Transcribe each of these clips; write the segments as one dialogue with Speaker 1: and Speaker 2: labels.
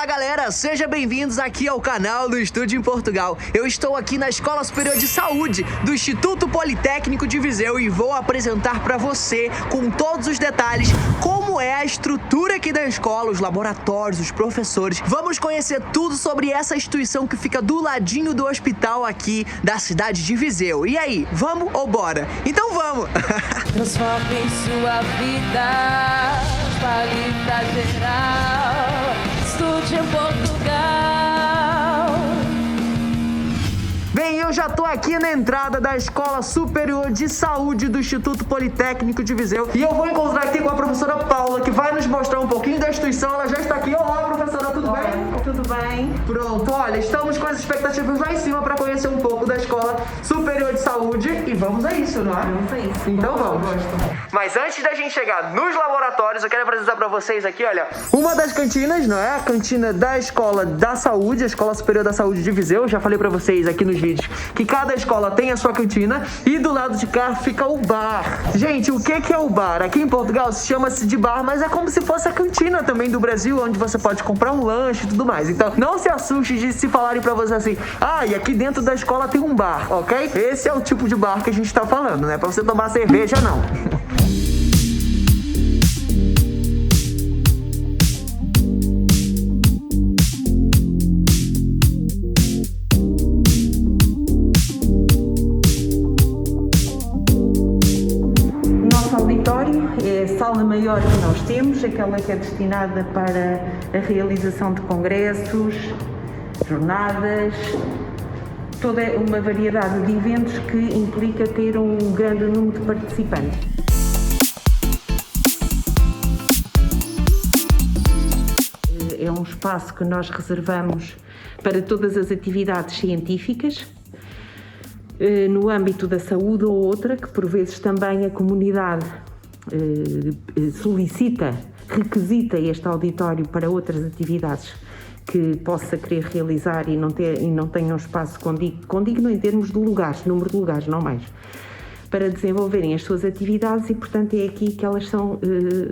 Speaker 1: Fala galera, sejam bem-vindos aqui ao canal do Estúdio em Portugal. Eu estou aqui na Escola Superior de Saúde do Instituto Politécnico de Viseu e vou apresentar para você, com todos os detalhes, como é a estrutura aqui da escola, os laboratórios, os professores. Vamos conhecer tudo sobre essa instituição que fica do ladinho do hospital aqui da cidade de Viseu. E aí, vamos ou bora? Então vamos!
Speaker 2: Transforme sua vida, fale pra geral. Estúdio em Portugal.
Speaker 1: Bem, eu já tô aqui na entrada da Escola Superior de Saúde do Instituto Politécnico de Viseu e eu vou encontrar aqui com a professora Paula, que vai nos mostrar um pouquinho da instituição. Ela já está aqui. Olá, professora, tudo bem?
Speaker 3: Tudo bem.
Speaker 1: Pronto, olha, estamos com as expectativas lá em cima para conhecer um pouco da Escola Superior de Saúde e vamos a isso, não é?
Speaker 3: Vamos a isso.
Speaker 1: Então vamos. Mas antes da gente chegar nos laboratórios, eu quero apresentar para vocês aqui, olha, uma das cantinas, não é? A cantina da Escola da Saúde, a Escola Superior da Saúde de Viseu. Eu já falei para vocês aqui nos vídeos que cada escola tem a sua cantina e do lado de cá fica o bar. Gente, o que é o bar? Aqui em Portugal chama-se de bar, mas é como se fosse a cantina também do Brasil, onde você pode comprar um lanche e tudo mais. Então, não se assuste de se falarem pra você assim, e aqui dentro da escola tem um bar, ok? Esse é o tipo de bar que a gente tá falando, não é pra você tomar cerveja, não.
Speaker 3: É a sala maior que nós temos, aquela que é destinada para a realização de congressos, jornadas, toda uma variedade de eventos que implica ter um grande número de participantes. É um espaço que nós reservamos para todas as atividades científicas, no âmbito da saúde ou outra, que por vezes também a comunidade requisita este auditório para outras atividades que possa querer realizar e não tenha um espaço condigno em termos de lugares, número de lugares, não mais, para desenvolverem as suas atividades e, portanto, é aqui que elas são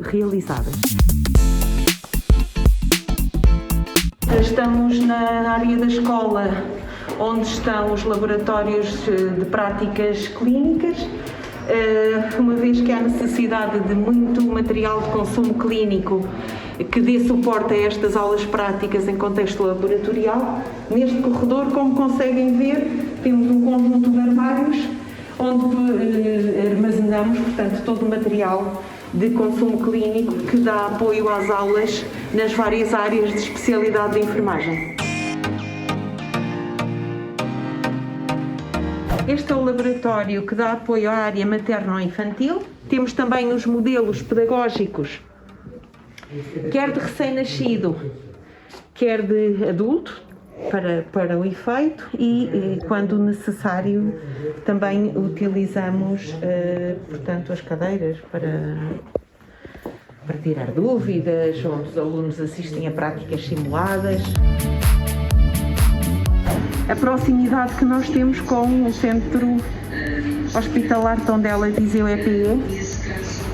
Speaker 3: realizadas. Estamos na área da escola, onde estão os laboratórios de práticas clínicas, uma vez que há necessidade de muito material de consumo clínico que dê suporte a estas aulas práticas em contexto laboratorial. Neste corredor, como conseguem ver, temos um conjunto de armários onde armazenamos, portanto, todo o material de consumo clínico que dá apoio às aulas nas várias áreas de especialidade de enfermagem. Este é o laboratório que dá apoio à área materno-infantil. Temos também os modelos pedagógicos, quer de recém-nascido, quer de adulto, para o efeito, e quando necessário também utilizamos, portanto, as cadeiras para tirar dúvidas, onde os alunos assistem a práticas simuladas. A proximidade que nós temos com o Centro Hospitalar Tondela Viseu EPE,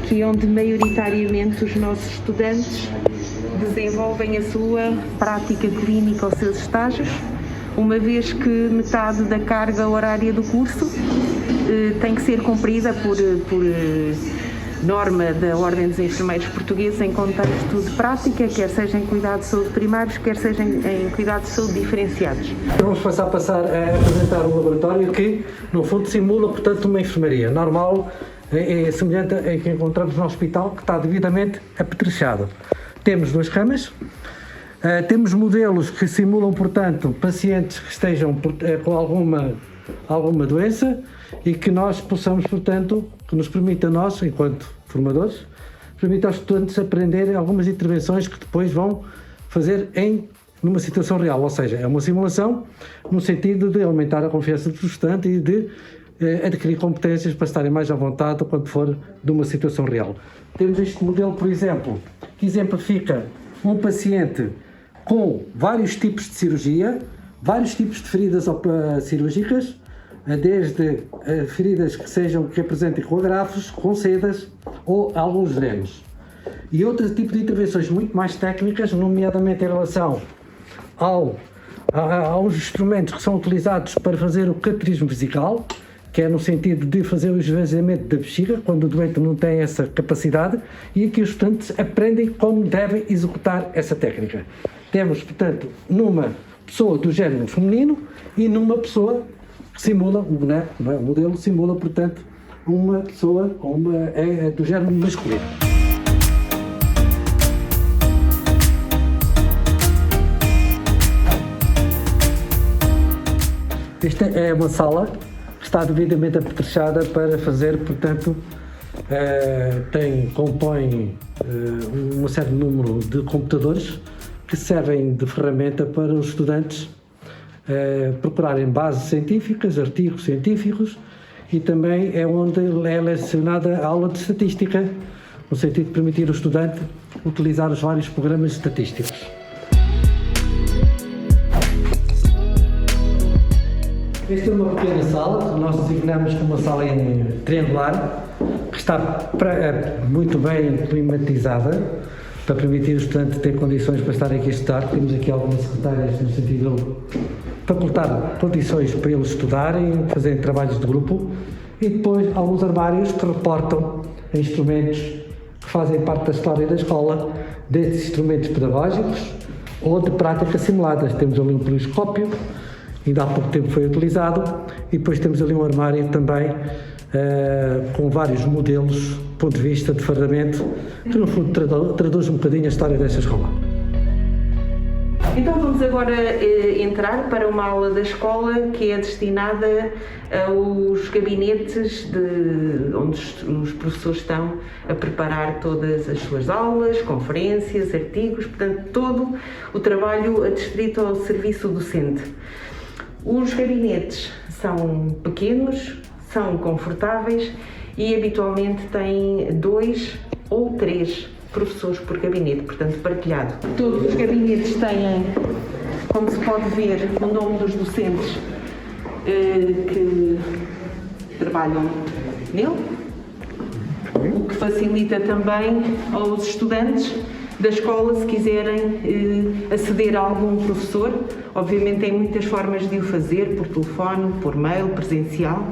Speaker 3: que é onde maioritariamente os nossos estudantes desenvolvem a sua prática clínica, os seus estágios, uma vez que metade da carga horária do curso tem que ser cumprida por norma da Ordem dos Enfermeiros Portugueses em contexto de prática, quer seja em cuidados de saúde primários, quer seja em cuidados de saúde diferenciados.
Speaker 4: Vamos passar a apresentar um laboratório que, no fundo, simula, portanto, uma enfermaria normal, é semelhante a que encontramos no hospital, que está devidamente apetrechado. Temos duas camas, temos modelos que simulam, portanto, pacientes que estejam com alguma doença e que nós possamos, portanto, que nos permite a nós, enquanto formadores, permite aos estudantes aprenderem algumas intervenções que depois vão fazer numa situação real, ou seja, é uma simulação no sentido de aumentar a confiança do estudante e de adquirir competências para estarem mais à vontade quando for de uma situação real. Temos este modelo, por exemplo, que exemplifica um paciente com vários tipos de cirurgia, vários tipos de feridas cirúrgicas, desde feridas que apresentem com agrafos, com sedas ou alguns drenos. E outro tipo de intervenções muito mais técnicas, nomeadamente em relação há uns instrumentos que são utilizados para fazer o cateterismo vesical, que é no sentido de fazer o esvaziamento da bexiga, quando o doente não tem essa capacidade, e aqui os estudantes aprendem como devem executar essa técnica. Temos, portanto, numa pessoa do género feminino e numa pessoa que simula, o boneco, não é? O modelo simula, portanto, uma pessoa do género masculino. Esta é uma sala que está devidamente apetrechada para fazer, portanto, compõe um certo número de computadores que servem de ferramenta para os estudantes procurarem bases científicas, artigos científicos, e também é onde é lecionada a aula de estatística, no sentido de permitir ao estudante utilizar os vários programas estatísticos. Esta é uma pequena sala, que nós designamos como uma sala triangular, que está muito bem climatizada, para permitir ao estudante ter condições para estar aqui a estudar. Temos aqui algumas secretárias no sentido de facultar condições para eles estudarem, fazerem trabalhos de grupo, e depois alguns armários que reportam instrumentos que fazem parte da história da escola, desde instrumentos pedagógicos ou de práticas simuladas. Temos ali um periscópio, ainda há pouco tempo foi utilizado, e depois temos ali um armário também com vários modelos do ponto de vista de fardamento, que no fundo traduz um bocadinho a história desta escola.
Speaker 3: Então vamos agora entrar para uma aula da escola que é destinada aos gabinetes onde os professores estão a preparar todas as suas aulas, conferências, artigos, portanto todo o trabalho adstrito ao serviço docente. Os gabinetes são pequenos, são confortáveis e habitualmente têm 2 ou 3 professores por gabinete, portanto partilhado. Todos os gabinetes têm, como se pode ver, o nome dos docentes que trabalham nele, o que facilita também aos estudantes da escola, se quiserem aceder a algum professor. Obviamente tem muitas formas de o fazer, por telefone, por mail, presencial.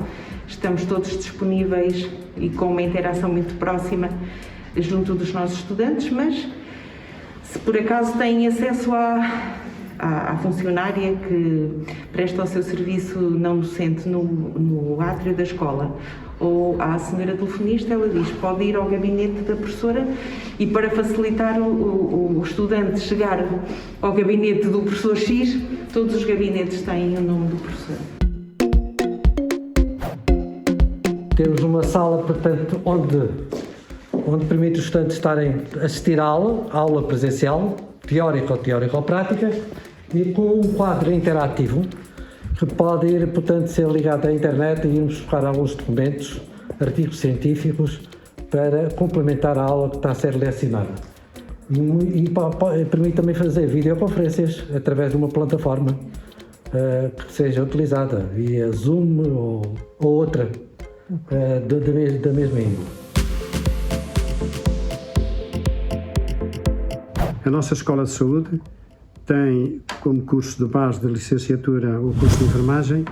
Speaker 3: Estamos todos disponíveis e com uma interação muito próxima junto dos nossos estudantes, mas se por acaso têm acesso à funcionária que presta o seu serviço não docente no átrio da escola, ou à senhora telefonista, ela diz, pode ir ao gabinete da professora, e para facilitar o estudante chegar ao gabinete do professor X, todos os gabinetes têm o nome do professor.
Speaker 4: Temos uma sala, portanto, onde permite os estudantes estarem a assistir à aula presencial, teórica ou teórico-prática, e com um quadro interativo que pode ir, portanto, ser ligado à internet e irmos buscar alguns documentos, artigos científicos, para complementar a aula que está a ser lecionada. E permite também fazer videoconferências através de uma plataforma que seja utilizada, via Zoom ou outra da mesma índole.
Speaker 5: A nossa Escola de Saúde tem como curso de base de licenciatura o curso de enfermagem.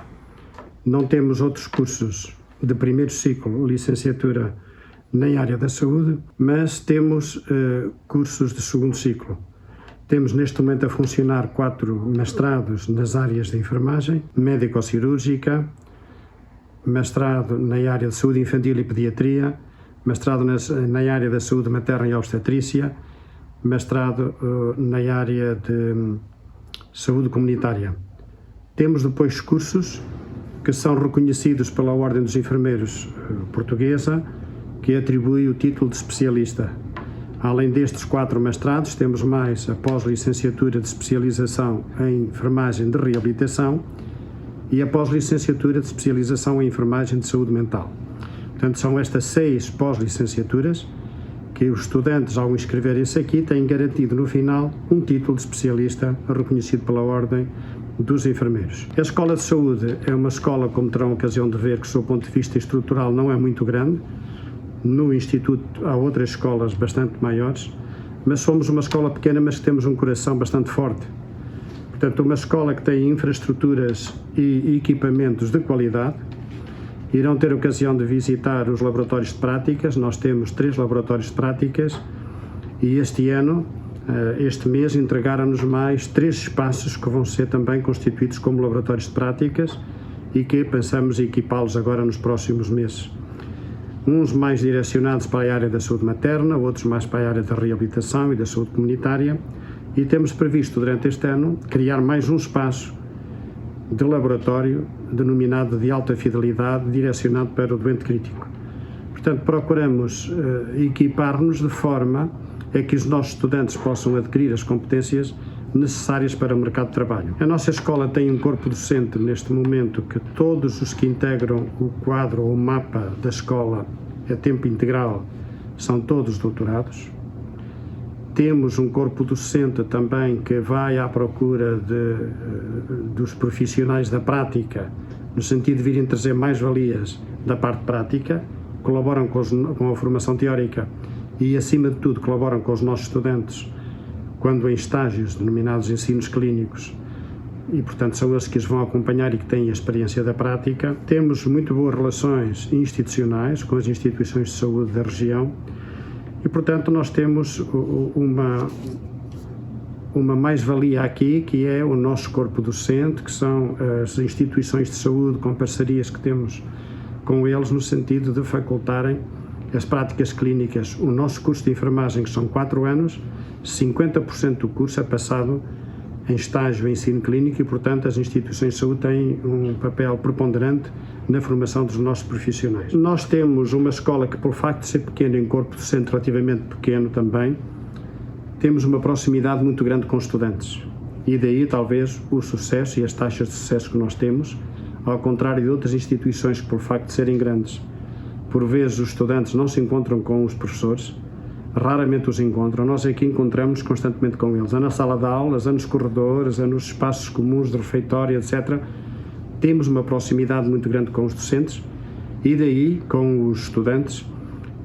Speaker 5: Não temos outros cursos de primeiro ciclo, licenciatura, na área da saúde, mas temos cursos de segundo ciclo. Temos neste momento a funcionar 4 mestrados nas áreas de enfermagem, médico-cirúrgica, mestrado na área de saúde infantil e pediatria, mestrado na área da saúde materna e obstetrícia, mestrado na área de saúde comunitária. Temos depois cursos que são reconhecidos pela Ordem dos Enfermeiros Portuguesa, que atribui o título de especialista. Além destes 4 mestrados, temos mais a pós-licenciatura de especialização em enfermagem de reabilitação e a pós-licenciatura de especialização em enfermagem de saúde mental. Portanto, são estas 6 pós-licenciaturas que os estudantes, ao inscreverem-se aqui, têm garantido no final um título de especialista reconhecido pela Ordem dos Enfermeiros. A Escola de Saúde é uma escola, como terão ocasião de ver, que, do seu ponto de vista estrutural, não é muito grande. No Instituto há outras escolas bastante maiores, mas somos uma escola pequena, mas que temos um coração bastante forte, Portanto, uma escola que tem infraestruturas e equipamentos de qualidade. Irão ter ocasião de visitar os laboratórios de práticas. Nós temos 3 laboratórios de práticas e este ano, este mês, entregaram-nos mais 3 espaços que vão ser também constituídos como laboratórios de práticas e que pensamos equipá-los agora nos próximos meses. Uns mais direcionados para a área da saúde materna, outros mais para a área da reabilitação e da saúde comunitária, e temos previsto durante este ano criar mais um espaço de laboratório denominado de alta fidelidade, direcionado para o doente crítico. Portanto, procuramos equipar-nos de forma a que os nossos estudantes possam adquirir as competências necessárias para o mercado de trabalho. A nossa escola tem um corpo docente neste momento que todos os que integram o quadro ou o mapa da escola a tempo integral são todos doutorados. Temos um corpo docente também que vai à procura dos profissionais da prática, no sentido de virem trazer mais-valias da parte prática, colaboram com a formação teórica e, acima de tudo, colaboram com os nossos estudantes quando em estágios denominados ensinos clínicos e, portanto, são eles que os vão acompanhar e que têm a experiência da prática. Temos muito boas relações institucionais com as instituições de saúde da região. E, portanto, nós temos uma mais-valia aqui, que é o nosso corpo docente, que são as instituições de saúde com parcerias que temos com eles, no sentido de facultarem as práticas clínicas. O nosso curso de enfermagem, que são 4 anos, 50% do curso é passado em estágio em ensino clínico e, portanto, as instituições de saúde têm um papel preponderante na formação dos nossos profissionais. Nós temos uma escola que, pelo facto de ser pequena, em corpo docente relativamente pequeno também, temos uma proximidade muito grande com os estudantes. E daí, talvez, o sucesso e as taxas de sucesso que nós temos, ao contrário de outras instituições que, pelo facto de serem grandes, por vezes os estudantes não se encontram com os professores, raramente os encontram. Nós aqui encontramos constantemente com eles, na sala de aulas, nos corredores, nos espaços comuns de refeitório, etc. Temos uma proximidade muito grande com os docentes e daí com os estudantes,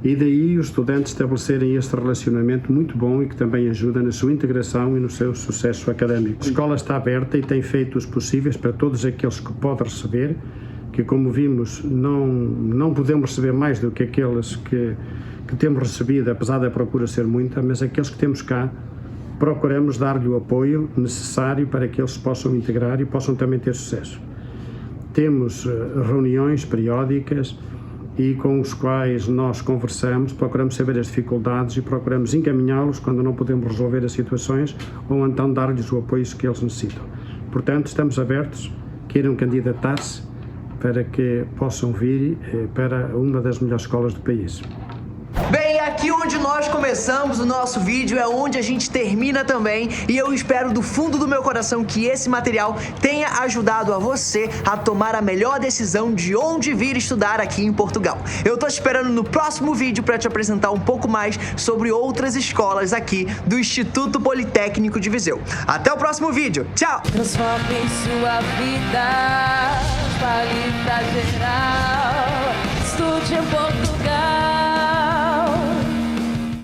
Speaker 5: e daí os estudantes estabelecerem este relacionamento muito bom e que também ajuda na sua integração e no seu sucesso académico. A escola está aberta e tem feito os possíveis para todos aqueles que podem receber, que, como vimos, não podemos receber mais do que aqueles que temos recebido, apesar da procura ser muita, mas aqueles que temos cá, procuramos dar-lhe o apoio necessário para que eles se possam integrar e possam também ter sucesso. Temos reuniões periódicas e com os quais nós conversamos, procuramos saber as dificuldades e procuramos encaminhá-los quando não podemos resolver as situações ou então dar-lhes o apoio que eles necessitam. Portanto, estamos abertos, queiram candidatar-se para que possam vir para uma das melhores escolas do país.
Speaker 1: Bem, aqui onde nós começamos o nosso vídeo é onde a gente termina também, e eu espero do fundo do meu coração que esse material tenha ajudado a você a tomar a melhor decisão de onde vir estudar aqui em Portugal. Eu tô te esperando no próximo vídeo para te apresentar um pouco mais sobre outras escolas aqui do Instituto Politécnico de Viseu. Até o próximo vídeo, tchau!
Speaker 2: Transforme sua vida, fale pra geral, estude em Portugal.